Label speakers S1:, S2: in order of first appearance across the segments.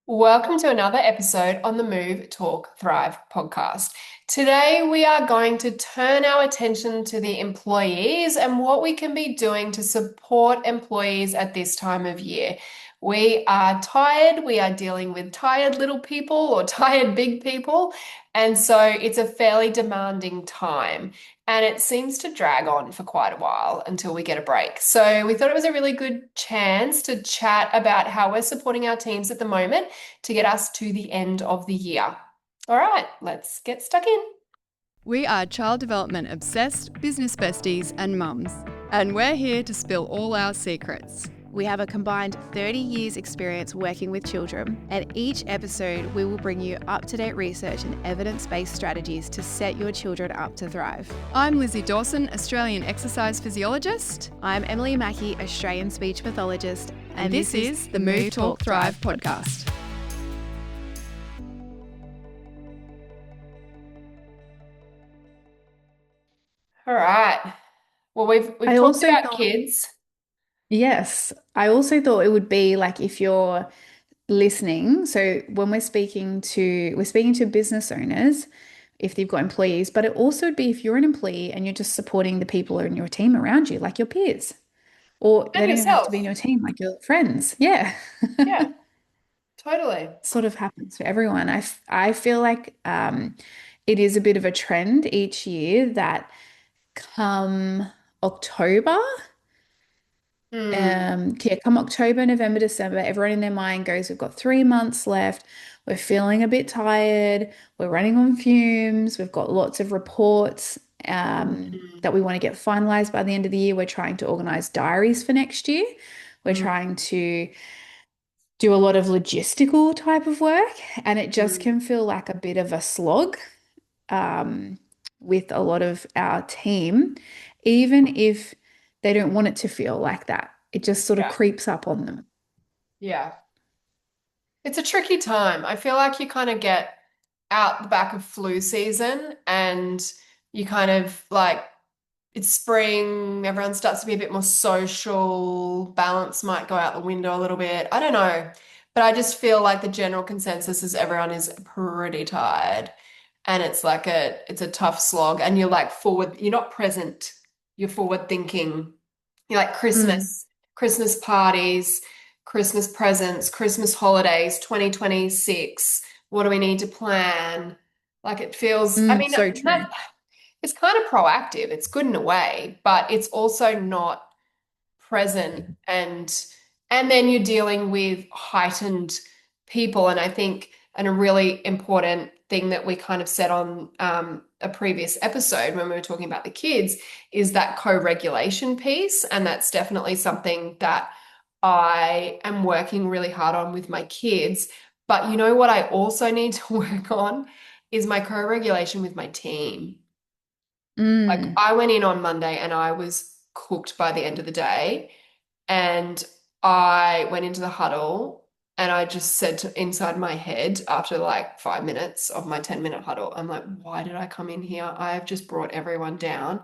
S1: Welcome to another episode on the Move.Talk.Thrive podcast. Today, we are going to turn our attention to the employees and what we can be doing to support employees at this time of year. We are tired, we are dealing with tired little people or tired big people, and so it's a fairly demanding time. And it seems to drag on for quite a while until we get a break. So, we thought it was a really good chance to chat about how we're supporting our teams at the moment to get us to the end of the year. All right, let's get stuck in.
S2: We are child development obsessed business besties and mums, and we're here to spill all our secrets.
S3: We have a combined 30 years experience working with children, and each episode we will bring you up-to-date research and evidence-based strategies to set your children up to thrive.
S2: I'm Lizzy Dawson, Australian exercise physiologist.
S3: I'm Emily Mackey, Australian speech pathologist,
S2: And this is the Move.Talk.Thrive podcast.
S1: All right. Well, we've
S4: I
S1: talked
S4: also
S1: about
S4: thought,
S1: kids.
S4: yes, I also thought it would be like if you're listening. So when we're speaking to business owners, if they've got employees, but it also would be if you're an employee and you're just supporting the people in your team around you, like your peers, or
S1: And
S4: they don't even have to be in
S1: yourself.
S4: your team, like your friends. Yeah.
S1: Yeah, totally.
S4: Sort of happens for everyone. I feel like it is a bit of a trend each year that come October.
S1: Hmm.
S4: Yeah, come October, November, December, everyone in their mind goes, we've got 3 months left. We're feeling a bit tired. We're running on fumes. We've got lots of reports that we want to get finalized by the end of the year. We're trying to organize diaries for next year. We're
S1: Hmm.
S4: trying to do a lot of logistical type of work, and it just
S1: Hmm.
S4: can feel like a bit of a slog um, with a lot of our team, even if they don't want it to feel like that. It just sort of
S1: Yeah,
S4: creeps up on them.
S1: yeah. It's a tricky time. I feel like you kind of get out the back of flu season and you kind of like it's spring, everyone starts to be a bit more social, balance might go out the window a little bit. I don't know. But I just feel like the general consensus is everyone is pretty tired. And it's a tough slog. And you're like forward, you're not present, you're forward thinking. You're like
S4: Mm,
S1: Christmas parties, Christmas presents, Christmas holidays, 2026. What do we need to plan? Like it feels, I mean,
S4: so true.
S1: it's kind of proactive. It's good in a way, but it's also not present and then you're dealing with heightened people. And I think and a really important thing that we kind of said on a previous episode when we were talking about the kids is that co-regulation piece. And that's definitely something that I am working really hard on with my kids. But you know what I also need to work on is my co-regulation with my team. Like
S4: Mm,
S1: I went in on Monday and I was cooked by the end of the day. And I went into the huddle and I just said to inside my head after like 5 minutes of my 10-minute huddle, I'm like, why did I come in here? I have just brought everyone down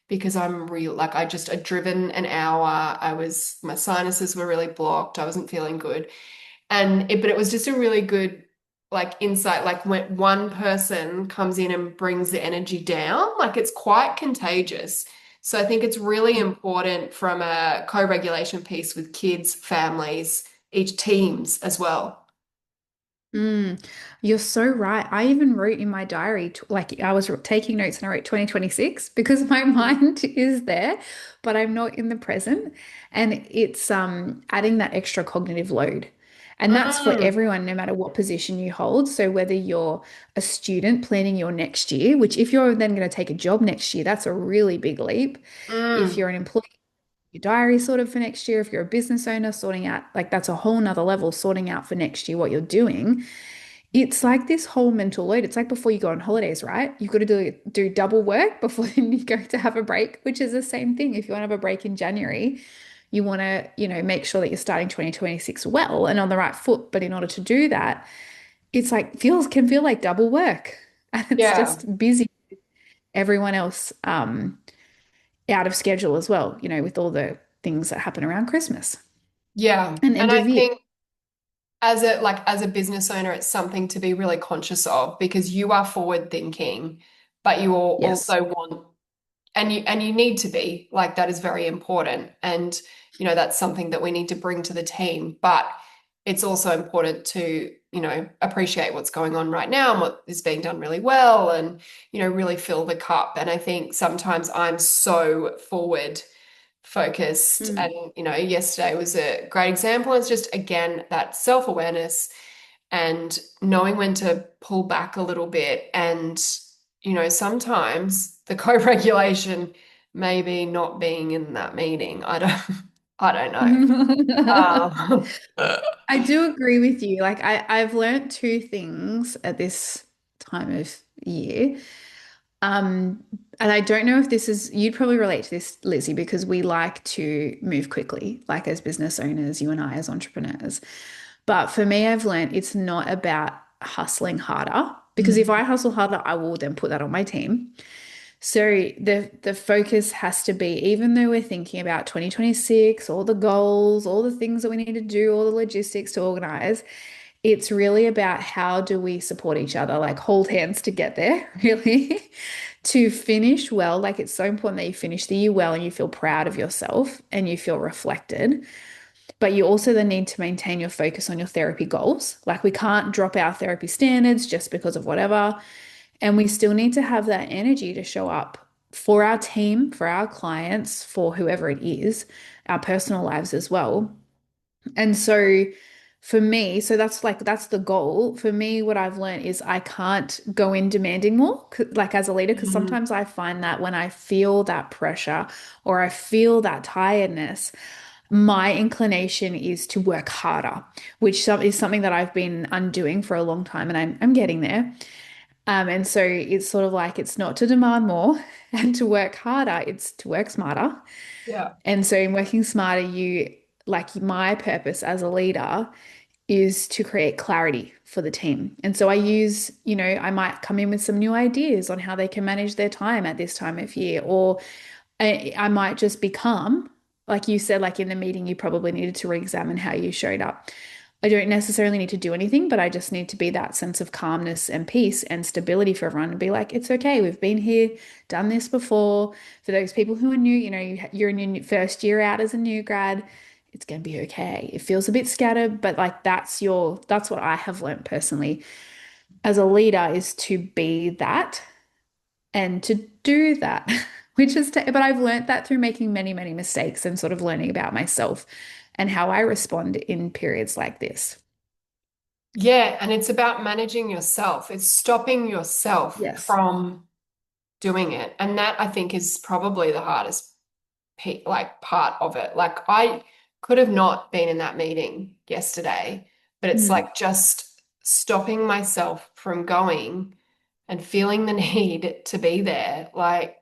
S1: because I'm real like I'd driven an hour. My sinuses were really blocked. I wasn't feeling good. But it was just a really good like insight, like when one person comes in and brings the energy down, like it's quite contagious. So I think it's really important from a co-regulation piece with kids, families, each teams as well.
S4: mm. You're so right. I even wrote in my diary, like I was taking notes and I wrote 2026 because my mind is there, but I'm not in the present. And it's adding that extra cognitive load. And that's for
S1: Mm,
S4: everyone, no matter what position you hold. So whether you're a student planning your next year, which if you're then going to take a job next year, that's a really big leap. If
S1: mm,
S4: you're an employee, your diary sorted for next year. If you're a business owner, sorting out, like that's a whole nother level, sorting out for next year what you're doing. It's like this whole mental load. It's like before you go on holidays, right? You've got to do double work before you go to have a break, which is the same thing. If you want to have a break in January, you want to, make sure that you're starting 2026 well and on the right foot. But in order to do that, it's like can feel like double work. And it's
S1: yeah,
S4: just busy. Everyone else out of schedule as well, with all the things that happen around Christmas
S1: yeah.
S4: and
S1: And
S4: end
S1: I
S4: of year.
S1: think as a business owner, it's something to be really conscious of because you are forward thinking, but you all
S4: Yes.
S1: also want and you need to be like that is very important. And that's something that we need to bring to the team. But it's also important to, appreciate what's going on right now and what is being done really well and, really fill the cup. And I think sometimes I'm so forward focused.
S4: Mm.
S1: And, yesterday was a great example. It's just, again, that self-awareness and knowing when to pull back a little bit. And, sometimes the co-regulation maybe not being in that meeting. I don't know. Um,
S4: I do agree with you. Like I've learned two things at this time of year. Um, and I don't know if this is, you'd probably relate to this, Lizzie, because we like to move quickly, like as business owners, you and I as entrepreneurs. But for me, I've learned it's not about hustling harder, because if I hustle harder, I will then put that on my team. So the focus has to be, even though we're thinking about 2026, all the goals, all the things that we need to do, all the logistics to organize, it's really about how do we support each other, like hold hands to get there, really, to finish well. Like it's so important that you finish the year well and you feel proud of yourself and you feel reflected. But you also then need to maintain your focus on your therapy goals. Like we can't drop our therapy standards just because of whatever. And we still need to have that energy to show up for our team, for our clients, for whoever it is, our personal lives as well. And so for me, so that's the goal. For me, what I've learned is I can't go in demanding more, like as a leader, because
S1: Mhm.
S4: sometimes I find that when I feel that pressure or I feel that tiredness, my inclination is to work harder, which is something that I've been undoing for a long time, and I'm getting there. And so it's sort of like it's not to demand more and to work harder, it's to work smarter.
S1: Yeah.
S4: And so in working smarter, you like my purpose as a leader is to create clarity for the team. And so I use, I might come in with some new ideas on how they can manage their time at this time of year, or I might just become, like you said, like in the meeting, you probably needed to re-examine how you showed up. I don't necessarily need to do anything, but I just need to be that sense of calmness and peace and stability for everyone and be like, it's okay. We've been here, done this before. For those people who are new, you're in your first year out as a new grad. It's going to be okay. It feels a bit scattered, but like that's what I have learned personally as a leader is to be that and to do that, but I've learned that through making many, many mistakes and sort of learning about myself and how I respond in periods like this.
S1: Yeah, and it's about managing yourself. It's stopping yourself
S4: Yes.
S1: from doing it. And that I think is probably the hardest part of it. Like I could have not been in that meeting yesterday, but it's
S4: Mm.
S1: like just stopping myself from going and feeling the need to be there. Like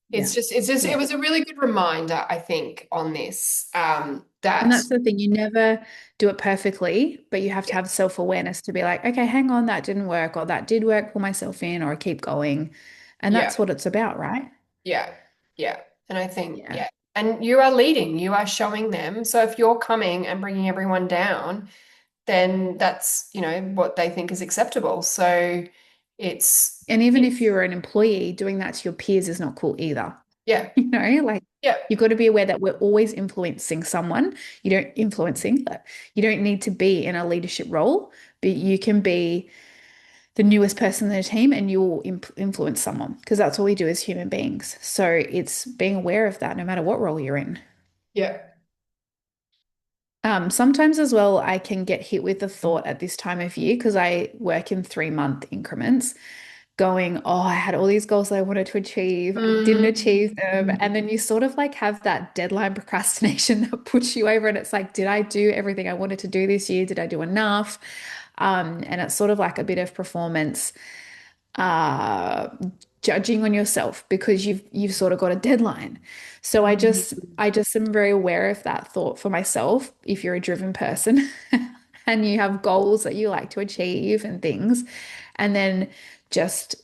S4: Yeah.
S1: it
S4: Yeah.
S1: was a really good reminder, I think, on this.
S4: And
S1: That
S4: that's the thing, you never do it perfectly, but you have to
S1: yeah,
S4: have self-awareness to be like, okay, hang on, that didn't work, or that did work, pull myself in, or keep going. And
S1: yeah,
S4: that's what it's about, right?
S1: yeah, yeah. And I think,
S4: Yeah.
S1: yeah. And you are leading, you are showing them. So if you're coming and bringing everyone down, then that's, what they think is acceptable. So it's,
S4: And even if
S1: it's,
S4: you're an employee, doing that to your peers is not cool either.
S1: yeah,
S4: Like
S1: yeah,
S4: you've got to be aware that we're always influencing someone. You don't need to be in a leadership role, but you can be the newest person in the team and you will influence someone because that's all we do as human beings. So it's being aware of that no matter what role you're in.
S1: yeah.
S4: Sometimes as well, I can get hit with the thought at this time of year because I work in 3 month increments going, oh, I had all these goals that I wanted to achieve, didn't achieve them.
S1: Mm.
S4: And then you sort of like have that deadline procrastination that puts you over. And it's like, did I do everything I wanted to do this year? Did I do enough? And it's sort of like a bit of performance uh, judging on yourself because you've sort of got a deadline. So I just am very aware of that thought for myself. If you're a driven person and you have goals that you like to achieve and things, and then just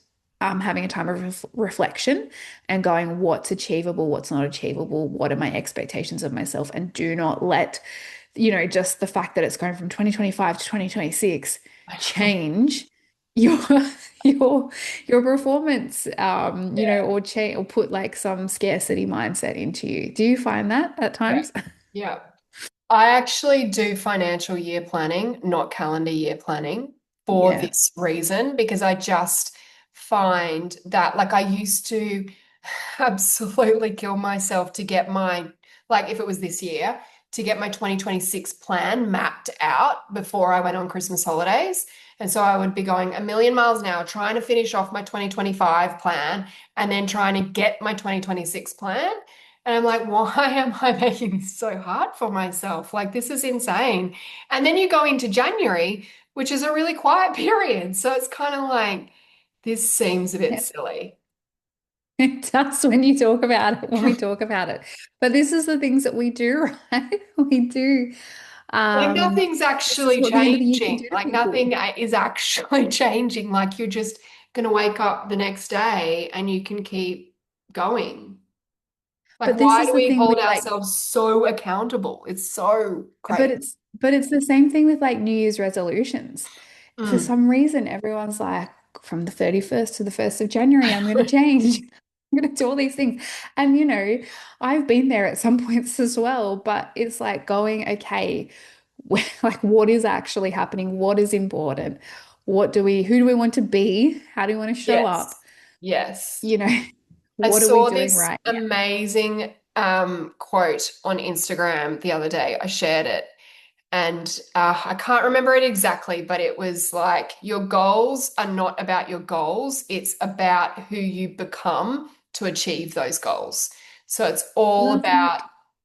S4: having a time of reflection and going, what's achievable, what's not achievable, what are my expectations of myself, and do not let just the fact that it's going from 2025 to 2026
S1: I know.
S4: change your your your performance,
S1: Yeah.
S4: or change or put like some scarcity mindset into you. Do you find that at
S1: Yeah.
S4: times?
S1: Yeah. I actually do financial year planning, not calendar year planning, for
S4: Yeah.
S1: this reason, because I just find that, like, I used to absolutely kill myself to get like, if it was this year, to get my 2026 plan mapped out before I went on Christmas holidays. And so I would be going a million miles an hour trying to finish off my 2025 plan and then trying to get my 2026 plan. And I'm like, why am I making this so hard for myself? Like, this is insane. And then you go into January, which is a really quiet period. So it's kind of like, this seems a bit
S4: Yeah.
S1: silly.
S4: It does when you talk about it, when we talk about it. But this is the things that we do, right? We do.
S1: Like,
S4: Um,
S1: nothing's
S4: this is
S1: actually
S4: what the end of the year can
S1: changing.
S4: do to
S1: Like,
S4: people.
S1: nothing is actually changing. Like, you're just going to wake up the next day and you can keep going. Like,
S4: But this
S1: why
S4: is
S1: do
S4: the
S1: we
S4: thing
S1: hold
S4: with like
S1: ourselves so accountable? It's so
S4: But
S1: crazy.
S4: it's the same thing with like New Year's resolutions. For
S1: Mm.
S4: some reason, everyone's like, from the 31st to the 1st of January, I'm going to change. I'm going to do all these things. And I've been there at some points as well, but it's like going, okay, like what is actually happening? What is important? Who do we want to be? How do we want to show up?
S1: Yes. Yes.
S4: You know,
S1: I
S4: what are we
S1: saw
S4: doing
S1: this
S4: right now?
S1: amazing quote on Instagram the other day. I shared it. And I can't remember it exactly, but it was like, your goals are not about your goals. It's about who you become to achieve those goals. So it's all
S4: Love
S1: about,
S4: it.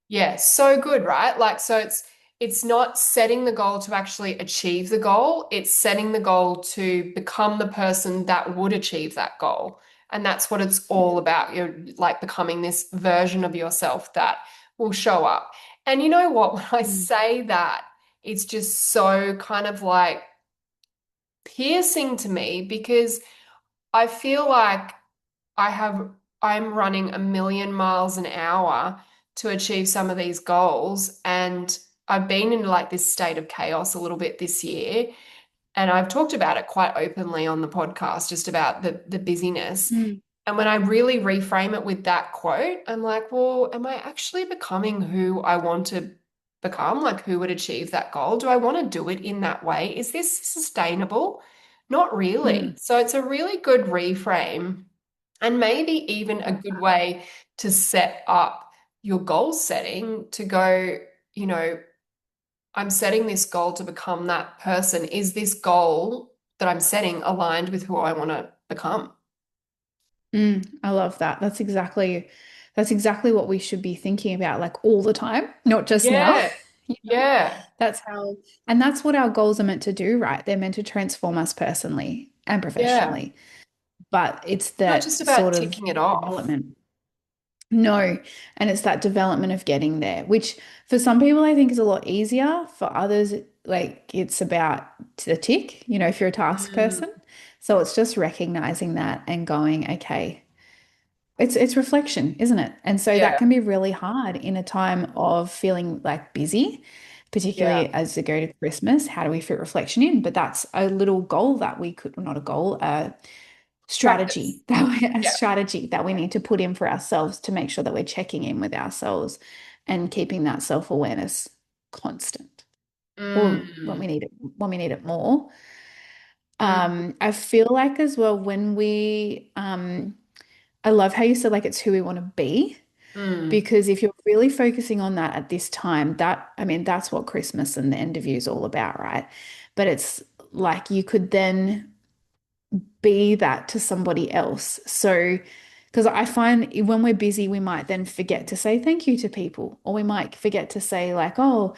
S1: yeah, so good, right? Like, so it's not setting the goal to actually achieve the goal. It's setting the goal to become the person that would achieve that goal. And that's what it's all about. You're like becoming this version of yourself that will show up. And you know what? When I
S4: Mm.
S1: say that, it's just so kind of like piercing to me because I feel like I have, I'm running a million miles an hour to achieve some of these goals. And I've been in like this state of chaos a little bit this year. And I've talked about it quite openly on the podcast, just about the busyness.
S4: Mm.
S1: And when I really reframe it with that quote, I'm like, well, am I actually becoming who I want to become? Like, who would achieve that goal? Do I want to do it in that way? Is this sustainable? Not really.
S4: Mm.
S1: So it's a really good reframe and maybe even a good way to set up your goal setting to go, you know, I'm setting this goal to become that person. Is this goal that I'm setting aligned with who I want to become?
S4: I love that. That's exactly what we should be thinking about like all the time, not just now.
S1: Yeah.
S4: You know,
S1: Yeah.
S4: that's how, and that's what our goals are meant to do, right? They're meant to transform us personally and
S1: Yeah.
S4: professionally. But it's
S1: Not just
S4: that
S1: about
S4: sort of
S1: ticking it off.
S4: development. No, and it's that development of getting there, which for some people I think is a lot easier. For others, like it's about the tick, if you're a task
S1: Mm,
S4: person. So it's just recognizing that and going, okay. It's reflection, isn't it? And so that
S1: yeah.
S4: can be really hard in a time of feeling like busy,
S1: Yeah.
S4: particularly as we go to Christmas. How do we fit reflection in? But that's a little goal that we could, not a goal, a
S1: Practice.
S4: strategy that a
S1: Yeah.
S4: strategy that we need to put in for ourselves to make sure that we're checking in with ourselves and keeping that self-awareness constant. Or
S1: Mm,
S4: when we need it more.
S1: mm,
S4: I feel like as well I love how you said like it's who we want to be.
S1: mm.
S4: Because if you're really focusing on that at this time, I mean, that's what Christmas and the end of year is all about, right? But it's like you could then be that to somebody else. So, because I find when we're busy, we might then forget to say thank you to people, or we might forget to say, like, oh,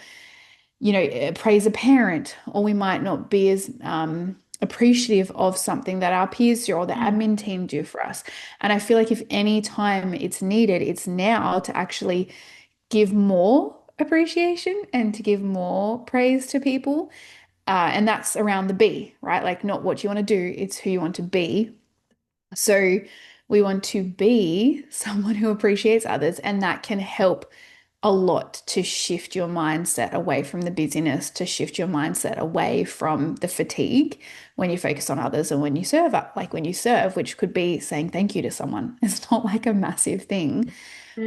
S4: praise a parent, or we might not be as appreciative of something that our peers do or the
S1: Mm.
S4: admin team do for us. And I feel like if any time it's needed, it's now to actually give more appreciation and to give more praise to people. And that's around the be, right? Like, not what you want to do, it's who you want to be. So, we want to be someone who appreciates others, and that can help a lot to shift your mindset away from the busyness, to shift your mindset away from the fatigue when you focus on others and when you serve up, like when you serve, which could be saying thank you to someone. It's not like a massive thing,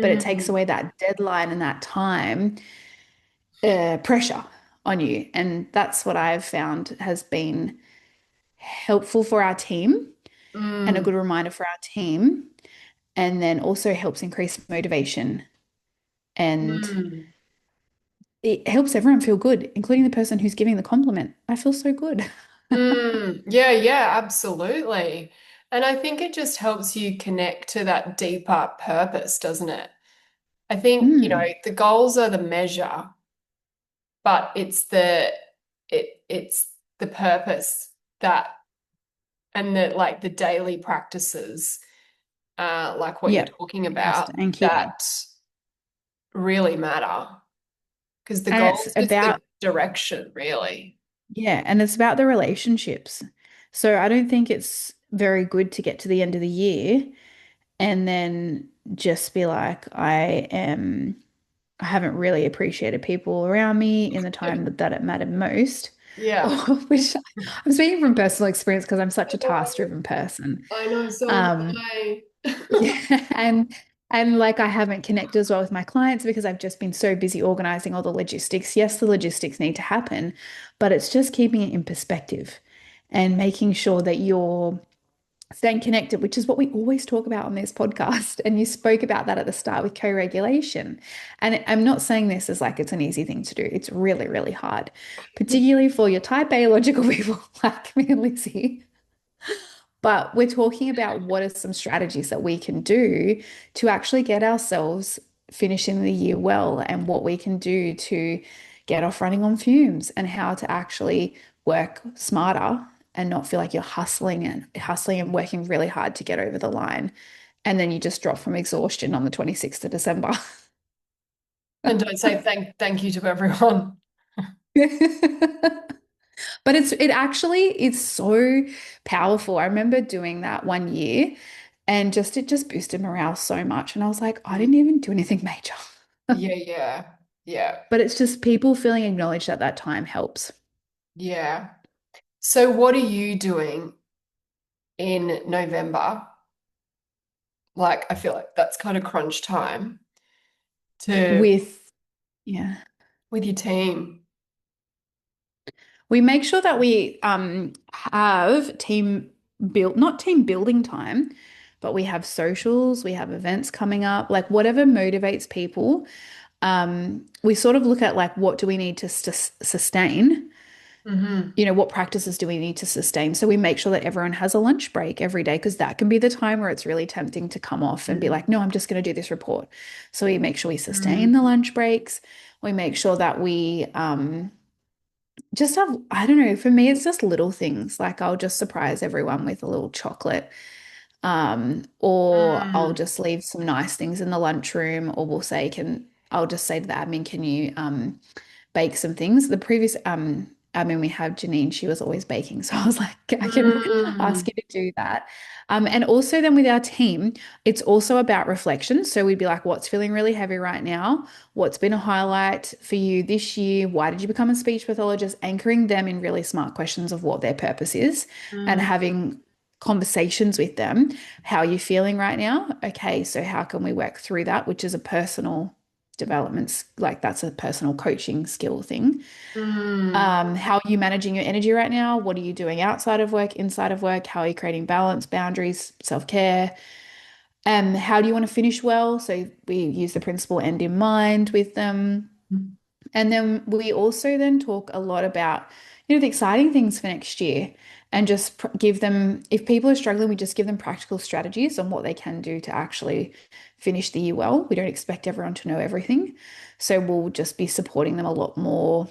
S4: but it takes
S1: Mm,
S4: away that deadline and that time pressure on you. And that's what I've found has been helpful for our team and a
S1: mm,
S4: good reminder for our team. And then also helps increase motivation and
S1: mm,
S4: it helps everyone feel good, including the person who's giving the compliment. I feel so good.
S1: mm. Yeah, yeah, absolutely. And I think it just helps you connect to that deeper purpose, doesn't it? I think,
S4: Mm,
S1: the goals are the measure, but it's the purpose that and the like the daily practices, like what you're
S4: yeah,
S1: talking
S4: it has
S1: about,
S4: to anchor you.
S1: that really matter. Because the
S4: And
S1: goal
S4: it's
S1: is just the
S4: about,
S1: direction, really.
S4: yeah, and it's about the relationships. So I don't think it's very good to get to the end of the year and then just be like, I haven't really appreciated people around me in the time that it mattered most. Or
S1: Yeah.
S4: which I'm speaking from personal experience because I'm such
S1: I
S4: a
S1: know,
S4: task-driven person.
S1: I know, so am
S4: Um,
S1: I.
S4: yeah, and like I haven't connected as well with my clients because I've just been so busy organizing all the logistics. Yes, the logistics need to happen, but it's just keeping it in perspective and making sure that you're staying connected, which is what we always talk about on this podcast. And you spoke about that at the start with co-regulation. And I'm not saying this as like it's an easy thing to do. It's really, really hard, particularly for your type A logical people like me and Lizzie. But we're talking about what are some strategies that we can do to actually get ourselves finishing the year well and what we can do to get off running on fumes and how to actually work smarter and not feel like you're hustling and working really hard to get over the line. And then you just drop from exhaustion on the 26th of December.
S1: And don't say thank you to everyone.
S4: But it actually is so powerful. I remember doing that one year and just it just boosted morale so much. And I was like, I
S1: Mm.
S4: didn't even do anything major.
S1: Yeah, yeah, yeah,
S4: But it's just people feeling acknowledged at that time helps.
S1: yeah. So what are you doing in November? Like, I feel like that's kind of crunch time to
S4: With, yeah,
S1: with your team.
S4: we make sure that we have not team building time, but we have socials, we have events coming up, like whatever motivates people. We sort of look at like what do we need to sustain,
S1: Hmm.
S4: what practices do we need to sustain? So we make sure that everyone has a lunch break every day because that can be the time where it's really tempting to come off and be like, no, I'm just going to do this report. So we make sure we sustain the
S1: Mm.
S4: lunch breaks. We make sure that we just have, I don't know, for me, it's just little things. Like I'll just surprise everyone with a little chocolate. Or I'll
S1: Mm.
S4: just leave some nice things in the lunchroom, or I'll just say to the admin, can you bake some things. The previous admin we had, Janine, she was always baking. So I was like, I can ask
S1: Mm.
S4: you to do that. And also then with our team, it's also about reflection. So we'd be like, what's feeling really heavy right now? What's been a highlight for you this year? Why did you become a speech pathologist? Anchoring them in really smart questions of what their purpose is and
S1: Mm.
S4: having conversations with them. How are you feeling right now? Okay, so how can we work through that, which is a personal developments, like that's a personal coaching skill thing.
S1: Mm.
S4: How are you managing your energy right now? What are you doing outside of work, inside of work? How are you creating balance, boundaries, self-care? How do you want to finish well? So we use the principle end in mind with them. And then we also then talk a lot about, the exciting things for next year and just give them, if people are struggling, we just give them practical strategies on what they can do to actually finish the year well. We don't expect everyone to know everything. So we'll just be supporting them a lot more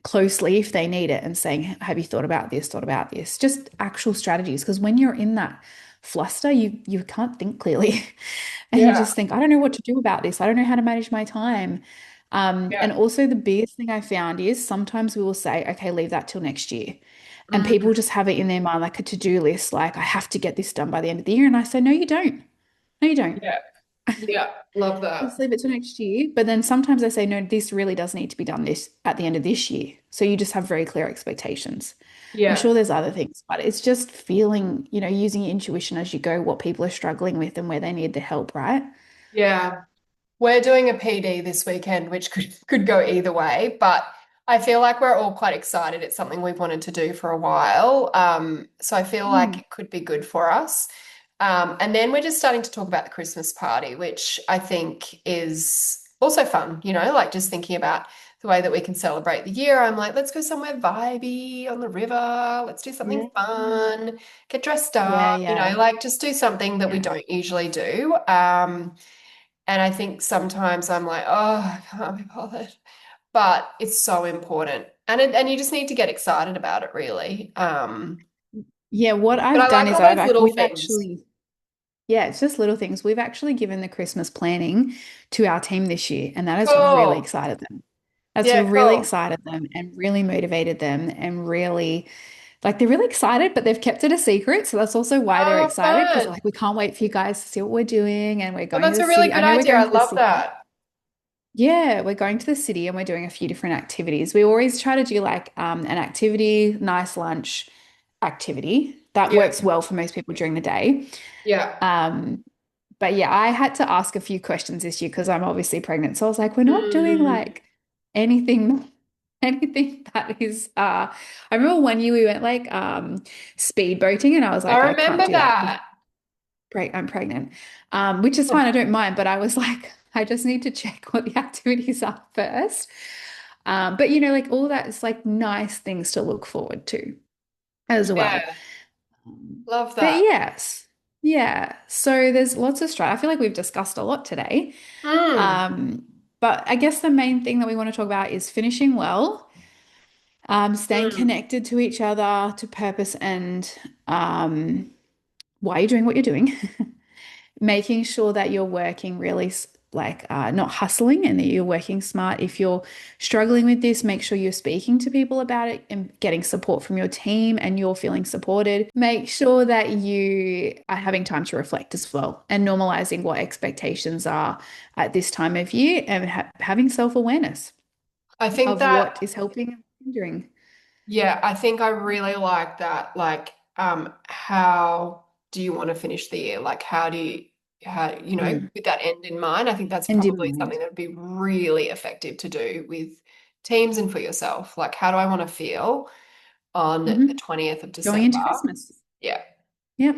S4: closely if they need it and saying, have you thought about this, thought about this? Just actual strategies. Because when you're in that fluster, you can't think clearly. And you
S1: Yeah,
S4: just think, I don't know what to do about this. I don't know how to manage my time. And
S1: yeah.
S4: also the biggest thing I found is sometimes we will say, okay, leave that till next year. And
S1: Mm.
S4: people just have it in their mind like a to-do list, like I have to get this done by the end of the year. And I say, no, you don't. No, you don't.
S1: Yeah. Yeah, love
S4: Just
S1: that.
S4: leave it to next year. But then sometimes I say, no, this really does need to be done this at the end of this year. So you just have very clear expectations. I'm
S1: Yeah,
S4: sure there's other things, but it's just feeling, using your intuition as you go, what people are struggling with and where they need the help, right?
S1: yeah. We're doing a PD this weekend, which could go either way, but I feel like we're all quite excited. It's something we've wanted to do for a while. So I feel like
S4: Mm.
S1: it could be good for us. And then we're just starting to talk about the Christmas party, which I think is also fun, like just thinking about the way that we can celebrate the year. I'm like, let's go somewhere vibey on the river. Let's do something
S4: Yeah.
S1: fun, get dressed
S4: Yeah,
S1: up,
S4: yeah,
S1: like just do something that we
S4: yeah.
S1: don't usually do. And I think sometimes I'm like, oh, I can't be bothered. But it's so important. And you just need to get excited about it, really.
S4: Yeah, what
S1: But
S4: I've
S1: I
S4: done
S1: like
S4: is
S1: all those little
S4: we've
S1: things.
S4: actually, yeah, it's just little things. We've actually given the Christmas planning to our team this year, and that has really
S1: Cool.
S4: excited them. That's
S1: Yeah,
S4: really
S1: cool.
S4: excited them and really motivated them and really, like, they're really excited, but they've kept it a secret. So that's also why they're
S1: Oh,
S4: excited because they're
S1: fun.
S4: like, we can't wait for you guys to see what we're doing. And we're
S1: Well,
S4: going to
S1: that's
S4: the
S1: a really
S4: city. I
S1: good
S4: know we're
S1: idea.
S4: going
S1: I
S4: to the
S1: love
S4: city.
S1: that.
S4: Yeah, we're going to the city and we're doing a few different activities. We always try to do like an activity, nice lunch activity. That
S1: Yeah,
S4: works well for most people during the day.
S1: yeah.
S4: Um, but yeah, I had to ask a few questions this year because I'm obviously pregnant. So I was like, we're not doing
S1: Mm,
S4: like anything, anything that is I remember one year we went like speed boating and I was
S1: I
S4: like, I can't
S1: remember
S4: do that because
S1: that.
S4: I'm pregnant. Which is fine, I don't mind, but I was like, I just need to check what the activities are first. But like all that is like nice things to look forward to as well.
S1: Yeah, love
S4: But
S1: that.
S4: yes, yeah. So there's lots of stress. I feel like we've discussed a lot today.
S1: Mm,
S4: Um, but I guess the main thing that we want to talk about is finishing well, staying
S1: mm.
S4: connected to each other, to purpose, and why you're doing what you're doing. Making sure that you're working really like not hustling and that you're working smart. If you're struggling with this, make sure you're speaking to people about it and getting support from your team and you're feeling supported. Make sure that you are having time to reflect as well and normalizing what expectations are at this time of year and having self-awareness
S1: I think
S4: of
S1: that
S4: what is helping and hindering.
S1: Yeah, I think I really like that. Like, how do you want to finish the year? Like,
S4: Mm.
S1: with that end in mind, I think that's
S4: And in
S1: probably
S4: mind.
S1: something that would be really effective to do with teams and for yourself. Like, how do I want to feel on the
S4: Mhm.
S1: 20th of
S4: Going
S1: December?
S4: into Christmas.
S1: Yeah,
S4: Yep.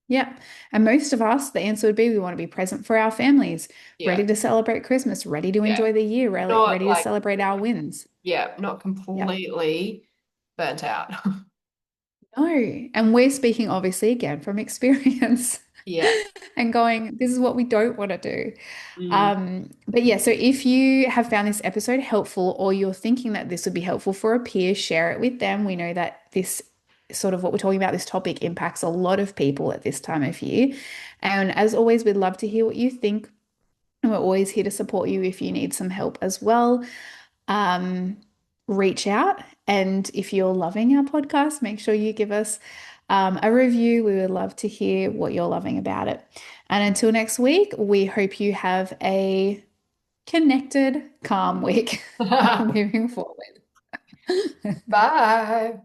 S4: Yep. And most of us, the answer would be we want to be present for our families,
S1: yeah,
S4: ready to celebrate Christmas, ready to
S1: yeah.
S4: enjoy the year,
S1: Not
S4: ready to
S1: like,
S4: celebrate our wins.
S1: not
S4: Yep.
S1: completely burnt out.
S4: No. And we're speaking obviously again from experience
S1: Yeah.
S4: and going, this is what we don't want to do.
S1: Mm.
S4: But yeah, so if you have found this episode helpful or you're thinking that this would be helpful for a peer, share it with them. We know that this sort of what we're talking about, this topic impacts a lot of people at this time of year. And as always, we'd love to hear what you think. And we're always here to support you if you need some help as well. Um, Reach out. And if you're loving our podcast, make sure you give us a review. We would love to hear what you're loving about it. And until next week, we hope you have a connected, calm week moving forward.
S1: Bye.